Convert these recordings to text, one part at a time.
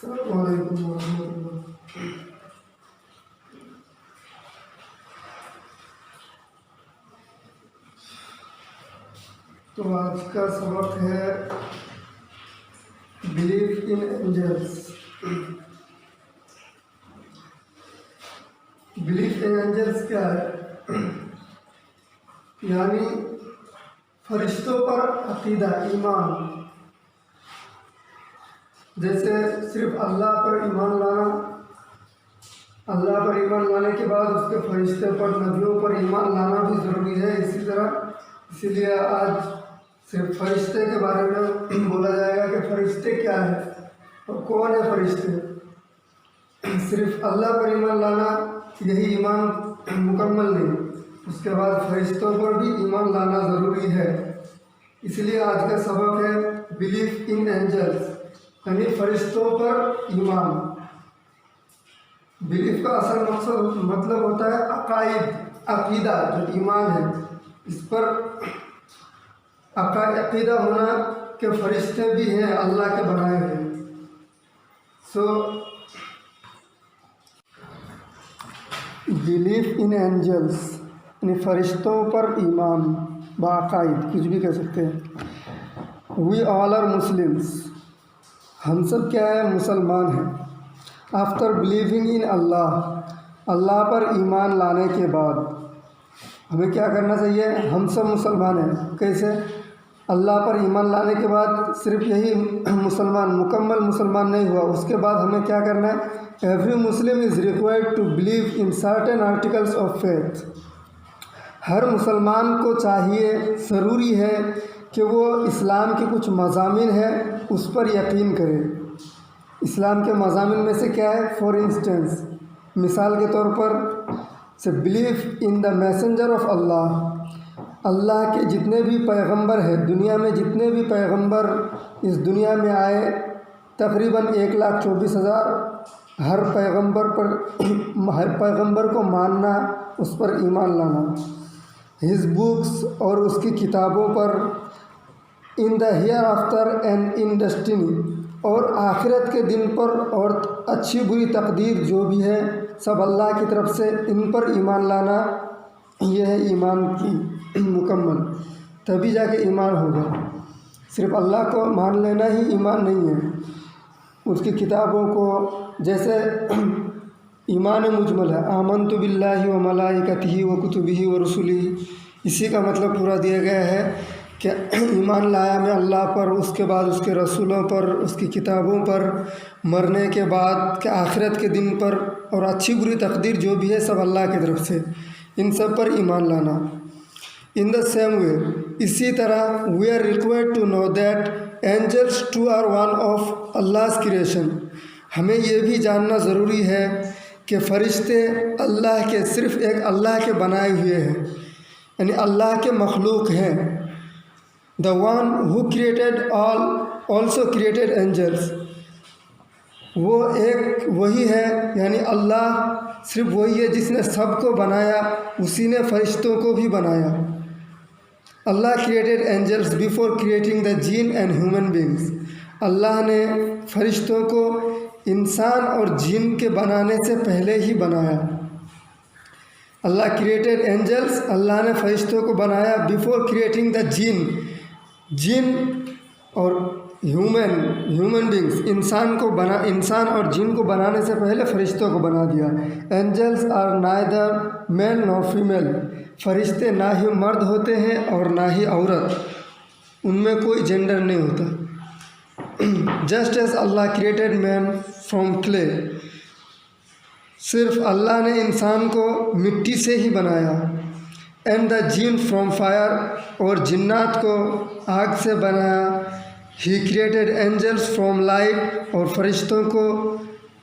السلام علیکم ورحمۃ اللہ۔ تو آج کا سبق ہے belief in angels. Belief in angels کیا ہے؟ یعنی فرشتوں پر عقیدہ، ایمان۔ جیسے صرف اللہ پر ایمان لانا، اللہ پر ایمان لانے کے بعد اس کے فرشتے پر، نبیوں پر ایمان لانا بھی ضروری ہے۔ اسی لیے آج صرف فرشتے کے بارے میں بولا جائے گا کہ فرشتے کیا ہے اور کون ہے فرشتے۔ صرف اللہ پر ایمان لانا یہی ایمان مکمل نہیں، اس کے بعد فرشتوں پر بھی ایمان لانا ضروری ہے۔ اس لیے آج کا سبق ہے بلیف ان اینجلس، یعنی فرشتوں پر ایمان۔ بلیف کا اصل مطلب ہوتا ہے عقائد، عقیدہ، جو ایمان ہے اس پر عقیدہ ہونا کہ فرشتے بھی ہیں اللہ کے بنائے ہوئے۔ بلیف ان اینجلس یعنی فرشتوں پر ایمان، بعقائد، کچھ بھی کہہ سکتے ہیں۔ وی آل آر مسلمس، ہم سب کیا ہے؟ مسلمان ہیں۔ آفٹر بلیونگ ان اللہ پر ایمان لانے کے بعد ہمیں کیا کرنا چاہیے؟ ہم سب مسلمان ہیں۔ کیسے؟ اللہ پر ایمان لانے کے بعد صرف یہی مکمل مسلمان نہیں ہوا، اس کے بعد ہمیں کیا کرنا ہے؟ Every Muslim is required to believe in certain articles of faith. ہر مسلمان کو چاہیے، ضروری ہے کہ وہ اسلام کے کچھ مضامین ہیں اس پر یقین کرے۔ اسلام کے مضامین میں سے کیا ہے؟ فار انسٹنس، مثال کے طور پر belief in the messenger of Allah کے جتنے بھی پیغمبر ہیں، دنیا میں جتنے بھی پیغمبر اس دنیا میں آئے، تقریباً 1,24,000، ہر پیغمبر کو ماننا، اس پر ایمان لانا۔ ہز بکس، اور اس کی کتابوں پر، in the hereafter and in destiny, اور آخرت کے دن پر، اور اچھی بری تقدیر جو بھی ہے سب اللہ کی طرف سے، ان پر ایمان لانا، یہ ہے ایمان کی مکمل۔ تبھی جا کے ایمان ہوگا۔ صرف اللہ کو مان لینا ہی ایمان نہیں ہے، اس کی کتابوں کو، جیسے ایمان مجمل ہے، آمنت باللہ و ملائکتہ و کتبہ و رسلہ، اسی کا مطلب پورا دیا گیا ہے کہ ایمان لایا میں اللہ پر، اس کے بعد اس کے رسولوں پر، اس کی کتابوں پر، مرنے کے بعد کے آخرت کے دن پر، اور اچھی بری تقدیر جو بھی ہے سب اللہ کی طرف سے، ان سب پر ایمان لانا۔ ان دا سیم وے، اسی طرح we are required to know that angels to are one of Allah's creation. ہمیں یہ بھی جاننا ضروری ہے کہ فرشتے اللہ کے، صرف ایک اللہ کے بنائے ہوئے ہیں، یعنی اللہ کے مخلوق ہیں۔ The one who created all also created angels، وہ ایک وہی ہے، یعنی اللہ صرف وہی ہے جس نے سب کو بنایا، اسی نے فرشتوں کو بھی بنایا۔ اللہ created angels before creating the jinn and human beings۔ اللہ نے فرشتوں کو انسان اور جن کے بنانے سے پہلے ہی بنایا۔ اللہ created angels، اللہ نے فرشتوں کو بنایا before creating the جن اور human beings، انسان اور جن کو بنانے سے پہلے فرشتوں کو بنا دیا۔ Angels are neither male nor female، فرشتے نہ ہی مرد ہوتے ہیں اور نہ ہی عورت، ان میں کوئی جینڈر نہیں ہوتا۔ Just as Allah created man from clay، صرف اللہ نے انسان کو مٹی سے ہی بنایا۔ And the jinn from fire، اور جنات کو آگ سے بنایا۔ He created angels from light، اور فرشتوں کو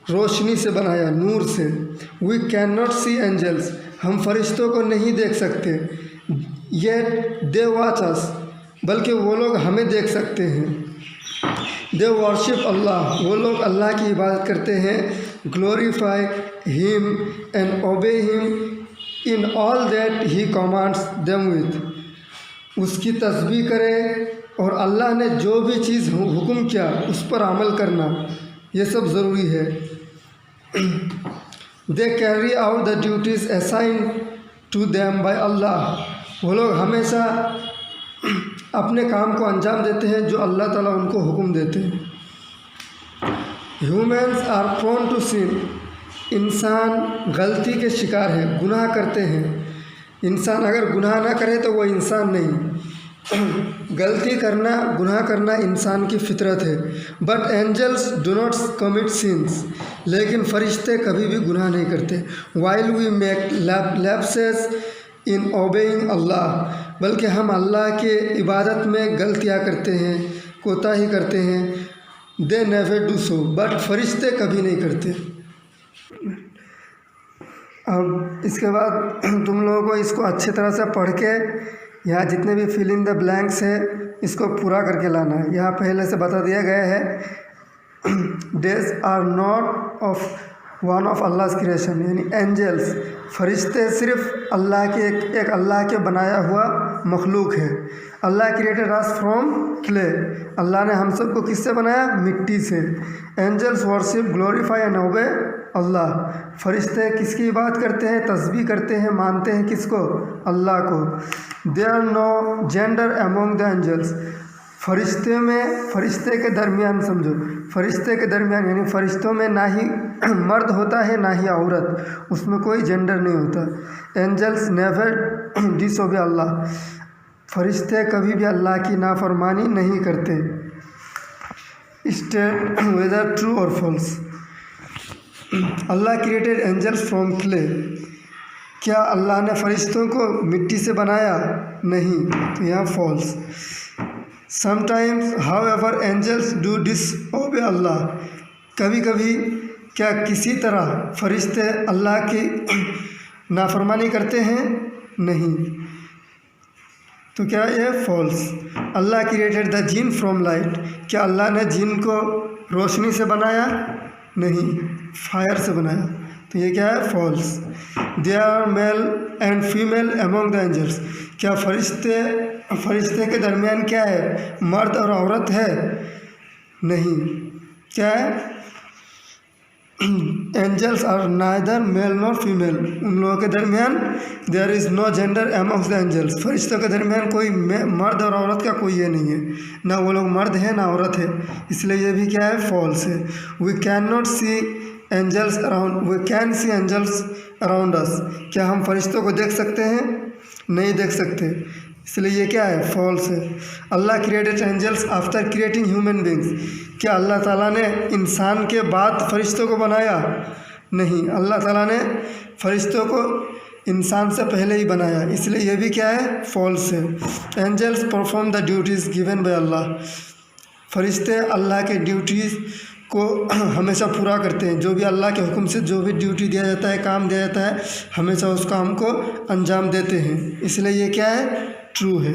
روشنی سے بنایا، نور سے۔ We cannot see angels، ہم فرشتوں کو نہیں دیکھ سکتے۔ Yet they watch us، بلکہ وہ لوگ ہمیں دیکھ سکتے ہیں۔ They worship اللہ، وہ لوگ اللہ کی عبادت کرتے ہیں۔ Glorify him and obey him in all that he commands them with، اس کی تسبیح کرے اور اللہ نے جو بھی چیز حکم کیا اس پر عمل کرنا۔ یہ سب ضروری ہے. They carry out the duties assigned to them by Allah. وہ لوگ ہمیشہ اپنے کام کو انجام دیتے ہیں جو اللہ تعالیٰ ان کو حکم دیتے ہیں. ہیومنس آر پرون ٹو سن. انسان غلطی کے شکار ہے، گناہ کرتے ہیں. انسان اگر گناہ نہ کرے تو وہ انسان نہیں. غلطی کرنا، گناہ کرنا انسان کی فطرت ہے. But angels do not commit sins. لیکن فرشتے کبھی بھی گناہ نہیں کرتے. While we make lapses in obeying Allah. بلکہ ہم اللہ کے عبادت میں غلطیاں کرتے ہیں، کوتاہی کرتے ہیں. They never do so. But فرشتے کبھی نہیں کرتے. اب اس کے بعد تم لوگوں کو اس کو اچھی طرح سے پڑھ کے یہاں جتنے بھی فل ان دا بلینکس ہے اس کو پورا کر کے لانا ہے. یہاں پہلے سے بتا دیا گیا ہے these are not of one of اللہز کریشن، یعنی اینجلس، فرشتے صرف اللہ کے ایک اللہ کے بنایا ہوا مخلوق ہے. Allah created us from clay. Allah نے ہم سب کو کس سے بنایا؟ مٹی سے. Angels worship glorify and obey اللہ. فرشتے کس کی عبادت کرتے ہیں؟ تسبیح کرتے ہیں، مانتے ہیں کس کو؟ اللہ کو. There are no gender among the angels. فرشتے کے درمیان سمجھو، فرشتے کے درمیان یعنی فرشتوں میں نہ ہی مرد ہوتا ہے نہ ہی عورت، اس میں کوئی جینڈر نہیں ہوتا. اینجلس نیور ڈس اوبے اللہ. فرشتے کبھی بھی اللہ کی نافرمانی نہیں کرتے. State whether true or false. اللہ کریٹڈ اینجلس فرام کلے. کیا اللہ نے فرشتوں کو مٹی سے بنایا؟ نہیں، تو یہاں false. Sometimes however angels do disobey Allah. کبھی کبھی کیا کسی طرح فرشتے اللہ کی نافرمانی کرتے ہیں؟ نہیں، تو کیا یہ فالس. اللہ کریٹڈ دا جن فرام لائٹ. کیا اللہ نے جن کو روشنی سے بنایا؟ نہیں، فائر سے بنایا. تو یہ کیا ہے؟ False. They are male and female among the angels. کیا فرشتے کے درمیان کیا ہے؟ مرد اور عورت ہے؟ نہیں. کیا ہے؟ Angels are neither male nor female. ان لوگوں کے درمیان دیر از نو جینڈر امونگس دا اینجلس. فرشتوں کے درمیان کوئی مرد اور عورت کا کوئی یہ نہیں ہے، نہ وہ لوگ مرد ہیں نہ عورت ہے. اس لیے یہ بھی کیا ہے؟ فالس ہے. We can not see angels around. We can see angels around us. کیا ہم فرشتوں کو دیکھ سکتے ہیں؟ نہیں دیکھ سکتے. اس لیے یہ کیا ہے؟ فالس ہے. Allah created angels after creating human beings. کیا اللہ تعالیٰ نے انسان کے بعد فرشتوں کو بنایا؟ نہیں، اللہ تعالیٰ نے فرشتوں کو انسان سے پہلے ہی بنایا. اس لیے یہ بھی کیا ہے؟ فالس ہے. Angels perform the duties given by Allah. فرشتے اللہ کے ڈیوٹیز کو ہمیشہ پورا کرتے ہیں. جو بھی اللہ کے حکم سے جو بھی ڈیوٹی دیا جاتا ہے، کام دیا جاتا ہے، ہمیشہ اس کام کو انجام دیتے ہیں. اس لیے یہ کیا ہے؟ ٹرو ہے.